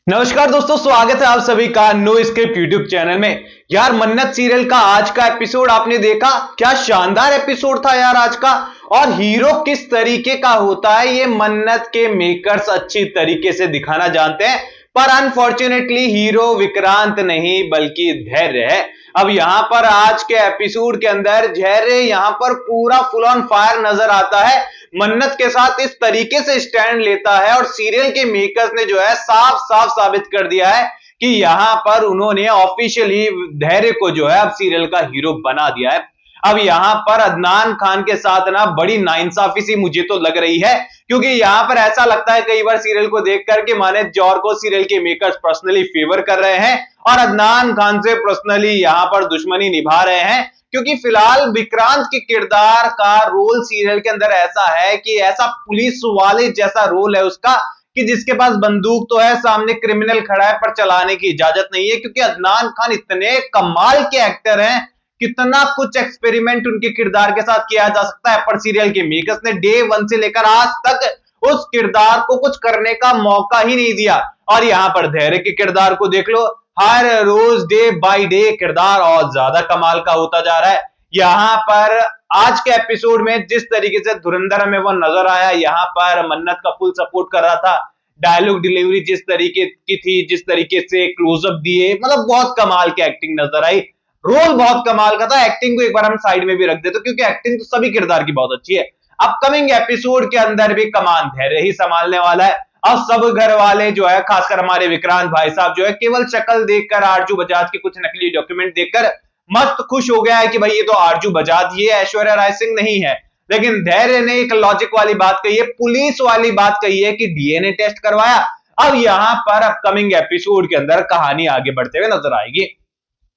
नमस्कार दोस्तों, स्वागत है आप सभी का नो स्क्रिप्ट यूट्यूब चैनल में। यार मन्नत सीरियल का आज का एपिसोड आपने देखा? क्या शानदार एपिसोड था यार आज का। और हीरो किस तरीके का होता है ये मन्नत के मेकर्स अच्छी तरीके से दिखाना जानते हैं, पर अनफॉर्चुनेटली हीरो विक्रांत नहीं बल्कि धैर्य है। अब यहां पर आज के एपिसोड के अंदर धैर्य यहां पर पूरा फुल ऑन फायर नजर आता है, मन्नत के साथ इस तरीके से स्टैंड लेता है और सीरियल के मेकर्स ने जो है साफ साफ साबित कर दिया है कि यहां पर उन्होंने ऑफिशियली धैर्य को जो है अब सीरियल का हीरो बना दिया है। अब यहां पर अदनान खान के साथ ना बड़ी नाइंसाफी सी मुझे तो लग रही है, क्योंकि यहां पर ऐसा लगता है कई बार सीरियल को देख करके माने जौहर को सीरियल के मेकर्स पर्सनली फेवर कर रहे हैं और अदनान खान से पर्सनली यहां पर दुश्मनी निभा रहे हैं, क्योंकि फिलहाल विक्रांत के किरदार का रोल सीरियल के अंदर ऐसा है कि ऐसा पुलिस वाले जैसा रोल है उसका कि जिसके पास बंदूक तो है, सामने क्रिमिनल खड़ा है पर चलाने की इजाजत नहीं है, क्योंकि अदनान खान इतने कमाल के एक्टर हैं, कितना कुछ एक्सपेरिमेंट उनके किरदार के साथ किया जा सकता है, पर सीरियल के मेकर्स ने डे वन से लेकर आज तक उस किरदार को कुछ करने का मौका ही नहीं दिया। और यहां पर धैर्य के किरदार को देख लो, हर रोज डे बाय डे किरदार और ज्यादा कमाल का होता जा रहा है। यहां पर आज के एपिसोड में जिस तरीके से धुरंधर में वो नजर आया, यहां पर मन्नत का फुल सपोर्ट कर रहा था, डायलॉग डिलीवरी जिस तरीके की थी, जिस तरीके से क्लोजअप दिए, मतलब बहुत कमाल की एक्टिंग नजर आई। रोल बहुत कमाल का था। एक्टिंग को एक बार हम साइड में भी रख देते क्योंकि एक्टिंग तो सभी किरदार की बहुत अच्छी है। अपकमिंग एपिसोड के अंदर भी कमान धैर्य ही संभालने वाला है। अब सब घर वाले जो है, खासकर हमारे विक्रांत भाई साहब जो है, केवल शक्ल देखकर आरजू बजाज के कुछ नकली डॉक्यूमेंट देखकर मस्त खुश हो गया है कि भाई ये तो आरजू बजाज, ये ऐश्वर्या राय सिंह नहीं है। लेकिन धैर्य ने एक लॉजिक वाली बात कही है, पुलिस वाली बात कही है कि डीएनए टेस्ट करवाया। अब यहां पर अपकमिंग एपिसोड के अंदर कहानी आगे बढ़ते हुए नजर आएगी।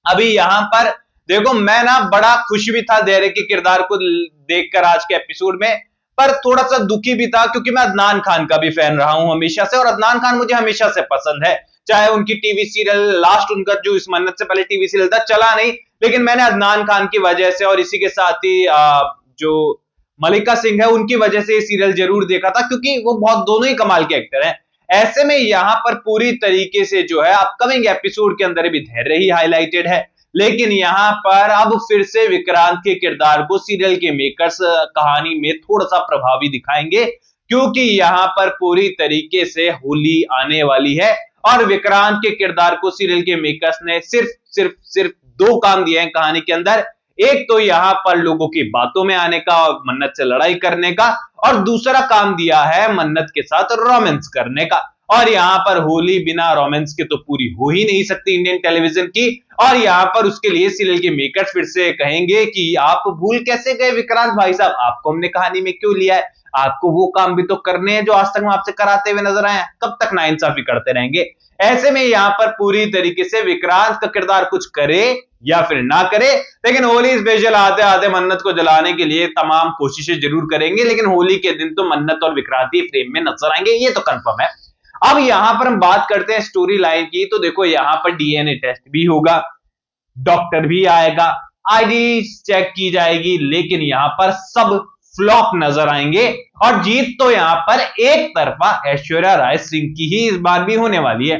अभी यहां पर देखो, मैं ना बड़ा खुश भी था धैर्य के किरदार को देखकर आज के एपिसोड में, पर थोड़ा सा दुखी भी था क्योंकि मैं अदनान खान का भी फैन रहा हूं हमेशा से, और अदनान खान मुझे हमेशा से पसंद है। चाहे उनकी टीवी सीरियल लास्ट उनका जो इस मन्नत से पहले टीवी सीरियल था चला नहीं, लेकिन मैंने अदनान खान की वजह से और इसी के साथ ही जो मलिका सिंह है उनकी वजह से ये सीरियल जरूर देखा था, क्योंकि वो बहुत दोनों ही कमाल के एक्टर हैं। ऐसे में यहां पर पूरी तरीके से जो है अपकमिंग एपिसोड के अंदर भी धैर्य ही हाईलाइटेड है, लेकिन यहां पर अब फिर से विक्रांत के किरदार को सीरियल के मेकर्स कहानी में थोड़ा सा प्रभावी दिखाएंगे, क्योंकि यहां पर पूरी तरीके से होली आने वाली है और विक्रांत के किरदार को सीरियल के मेकर्स ने सिर्फ सिर्फ सिर्फ दो काम दिए हैं कहानी के अंदर। एक तो यहां पर लोगों की बातों में आने का और मन्नत से लड़ाई करने का, और दूसरा काम दिया है मन्नत के साथ रोमांस करने का। और यहां पर होली बिना रोमांस के तो पूरी हो ही नहीं सकती इंडियन टेलीविजन की, और यहां पर उसके लिए सीरियल के मेकर्स फिर से कहेंगे कि आप भूल कैसे गए विक्रांत भाई साहब, आपको हमने कहानी में क्यों लिया है, आपको वो काम भी तो करने हैं जो आज तक हम आपसे कराते हुए नजर आए हैं, कब तक नाइंसाफी करते रहेंगे। ऐसे में यहां पर पूरी तरीके से विक्रांत का किरदार कुछ करे या फिर ना करे, लेकिन होली स्पेशल आते आते मन्नत को जलाने के लिए तमाम कोशिशें जरूर करेंगे, लेकिन होली के दिन तो मन्नत और विक्रांत ही फ्रेम में नजर आएंगे, ये तो कंफर्म है। अब यहां पर हम बात करते हैं स्टोरी लाइन की, तो देखो यहां पर डीएनए टेस्ट भी होगा, डॉक्टर भी आएगा, आईडी चेक की जाएगी, लेकिन यहां पर सब फ्लॉप नजर आएंगे और जीत तो यहां पर एक तरफा ऐश्वर्या राय सिंह की ही इस बार भी होने वाली है,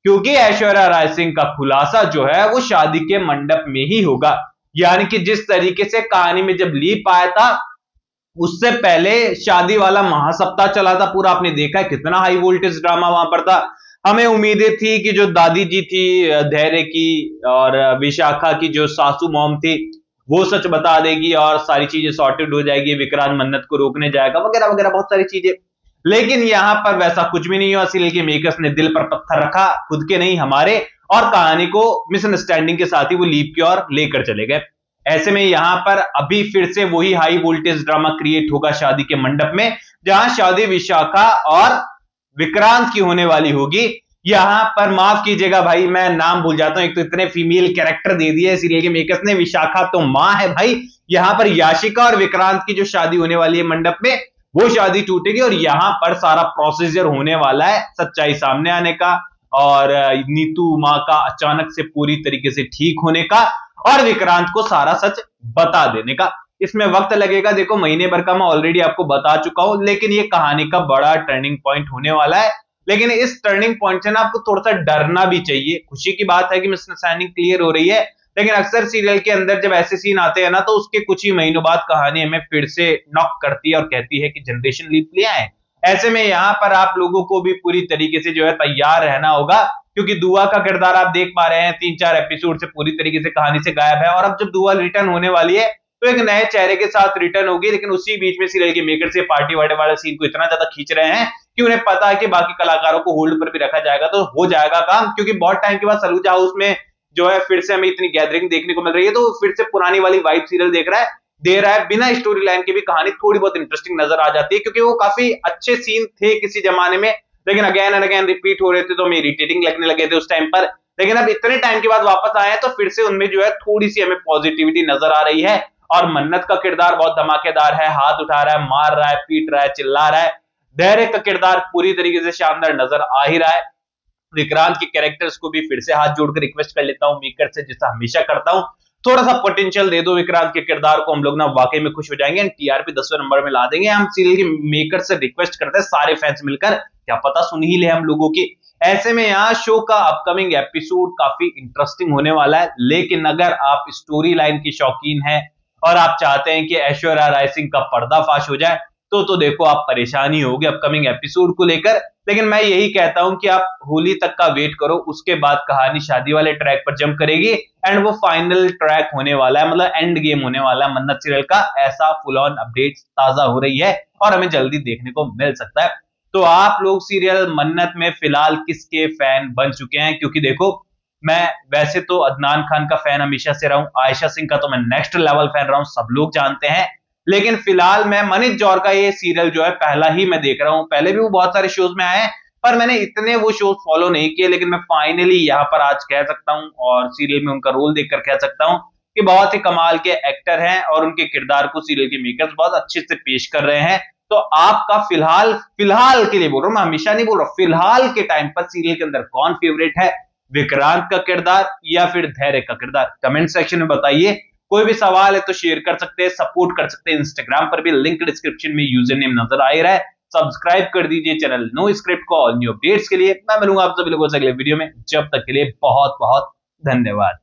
क्योंकि ऐश्वर्या राय सिंह का खुलासा जो है वो शादी के मंडप में ही होगा। यानी कि जिस तरीके से कहानी में जब लीप आया था उससे पहले शादी वाला महासप्ताह चला था पूरा, आपने देखा है कितना हाई वोल्टेज ड्रामा वहां पर था। हमें उम्मीदें थी कि जो दादी जी थी धैर्य की और विशाखा की जो सासू मॉम थी वो सच बता देगी और सारी चीजें सॉर्टेड हो जाएगी, विक्रांत मन्नत को रोकने जाएगा वगैरह वगैरह बहुत सारी चीजें, लेकिन यहां पर वैसा कुछ भी नहीं हुआ। सीरियल के मेकर्स ने दिल पर पत्थर रखा, खुद के नहीं हमारे, और कहानी को मिसअंडरस्टैंडिंग के साथ ही वो लीप की ओर लेकर चले गए। ऐसे में यहां पर अभी फिर से वही हाई वोल्टेज ड्रामा क्रिएट होगा शादी के मंडप में, जहां शादी विशाखा और विक्रांत की होने वाली होगी। यहां पर माफ कीजिएगा भाई, मैं नाम भूल जाता हूं, एक तो इतने फीमेल कैरेक्टर दे दिए सीरियल के मेकर्स ने। विशाखा तो मां है भाई, यहां पर याशिका और विक्रांत की जो शादी होने वाली है मंडप में, वो शादी टूटेगी और यहां पर सारा प्रोसीजर होने वाला है सच्चाई सामने आने का और नीतू मां का अचानक से पूरी तरीके से ठीक होने का और विक्रांत को सारा सच बता देने का। इसमें वक्त लगेगा, देखो महीने भर का मैं ऑलरेडी आपको बता चुका हूं, लेकिन ये कहानी का बड़ा टर्निंग पॉइंट होने वाला है। लेकिन इस टर्निंग पॉइंट से ना आपको थोड़ा सा डरना भी चाहिए। खुशी की बात है कि मिसअंडरस्टैंडिंग क्लियर हो रही है, लेकिन अक्सर सीरियल के अंदर जब ऐसे सीन आते हैं ना, तो उसके कुछ ही महीनों बाद कहानी हमें फिर से नॉक करती है और कहती है कि जनरेशन लीप ले आए। ऐसे में यहाँ पर आप लोगों को भी पूरी तरीके से जो है तैयार रहना होगा, क्योंकि दुआ का किरदार आप देख पा रहे हैं 3-4 एपिसोड से पूरी तरीके से कहानी से गायब है, और अब जब दुआ रिटर्न होने वाली है तो एक नए चेहरे के साथ रिटर्न होगी। लेकिन उसी बीच में सीरियल के मेकर से पार्टी वार्टी वाले सीन को इतना ज्यादा खींच रहे हैं कि उन्हें पता है कि बाकी कलाकारों को होल्ड पर भी रखा जाएगा तो हो जाएगा काम, क्योंकि बहुत टाइम के बाद सलूजा हाउस में जो है फिर से हमें इतनी गैदरिंग देखने को मिल रही है, तो फिर से पुरानी वाली वाइब सीरियल दे रहा है। बिना स्टोरी लाइन के भी कहानी थोड़ी बहुत इंटरेस्टिंग नजर आ जाती है, क्योंकि वो काफी अच्छे सीन थे किसी जमाने में, लेकिन अगेन एंड अगेन रिपीट हो रहे थे तो हमें इरिटेटिंग लगने लगे थे उस टाइम पर। लेकिन अब इतने टाइम के बाद वापस आए हैं तो फिर से उनमें जो है थोड़ी सी हमें पॉजिटिविटी नजर आ रही है। और मन्नत का किरदार बहुत धमाकेदार है, हाथ उठा रहा है, मार रहा है, पीट रहा है, चिल्ला रहा है। धैर्य का किरदार पूरी तरीके से शानदार नजर आ ही रहा है। विक्रांत के कैरेक्टर्स को भी फिर से हाथ जोड़कर रिक्वेस्ट कर लेता हूं मेकर से, जैसा हमेशा करता हूं, थोड़ा सा पोटेंशियल दे दो विक्रांत के किरदार को, हम लोग ना वाकई में खुश हो जाएंगे एंड टीआरपी 10वें नंबर में ला देंगे। हम सीरियल के मेकर से रिक्वेस्ट करते हैं सारे फैंस मिलकर, क्या पता सुन ही ले हम लोगों की। ऐसे में यहाँ शो का अपकमिंग एपिसोड काफी इंटरेस्टिंग होने वाला है, लेकिन अगर आप स्टोरी लाइन की शौकीन हैं और आप चाहते हैं कि ऐश्वर्या राय सिंह का पर्दाफाश हो जाए, तो देखो आप परेशान ही होगे अपकमिंग एपिसोड को लेकर। लेकिन मैं यही कहता हूं कि आप होली तक का वेट करो, उसके बाद कहानी शादी वाले ट्रैक पर जंप करेगी एंड वो फाइनल ट्रैक होने वाला है, मतलब एंड गेम होने वाला है मन्नत सीरियल का। ऐसा फुल ऑन अपडेट ताजा हो रही है और हमें जल्दी देखने को मिल सकता है। तो आप लोग सीरियल मन्नत में फिलहाल किसके फैन बन चुके हैं? क्योंकि देखो, मैं वैसे तो अदनान खान का फैन हमेशा से रहा हूं, आयशा सिंह का तो मैं नेक्स्ट लेवल फैन रहा हूं, सब लोग जानते हैं। लेकिन फिलहाल मैं मनीष जौहर का ये सीरियल जो है पहला ही मैं देख रहा हूं। पहले भी वो बहुत सारे शोज में आए हैं, पर मैंने इतने वो शोज फॉलो नहीं किए। लेकिन मैं फाइनली यहाँ पर आज कह सकता हूं और सीरियल में उनका रोल देखकर कह सकता हूं कि बहुत ही कमाल के एक्टर हैं और उनके किरदार को सीरियल के मेकर्स बहुत अच्छे से पेश कर रहे हैं। तो आपका फिलहाल के लिए बोल रहा हूं, मैं हमेशा नहीं बोल रहा, फिलहाल के टाइम पर सीरियल के अंदर कौन फेवरेट है, विक्रांत का किरदार या फिर धैर्य का किरदार? कमेंट सेक्शन में बताइए। कोई भी सवाल है तो शेयर कर सकते हैं, सपोर्ट कर सकते हैं। इंस्टाग्राम पर भी लिंक डिस्क्रिप्शन में यूजर नेम नजर आ रहा है। सब्सक्राइब कर दीजिए चैनल नो स्क्रिप्ट को ऑल न्यू अपडेट्स के लिए। मैं मिलूंगा आप सभी लोगों से अगले वीडियो में, जब तक के लिए बहुत बहुत धन्यवाद।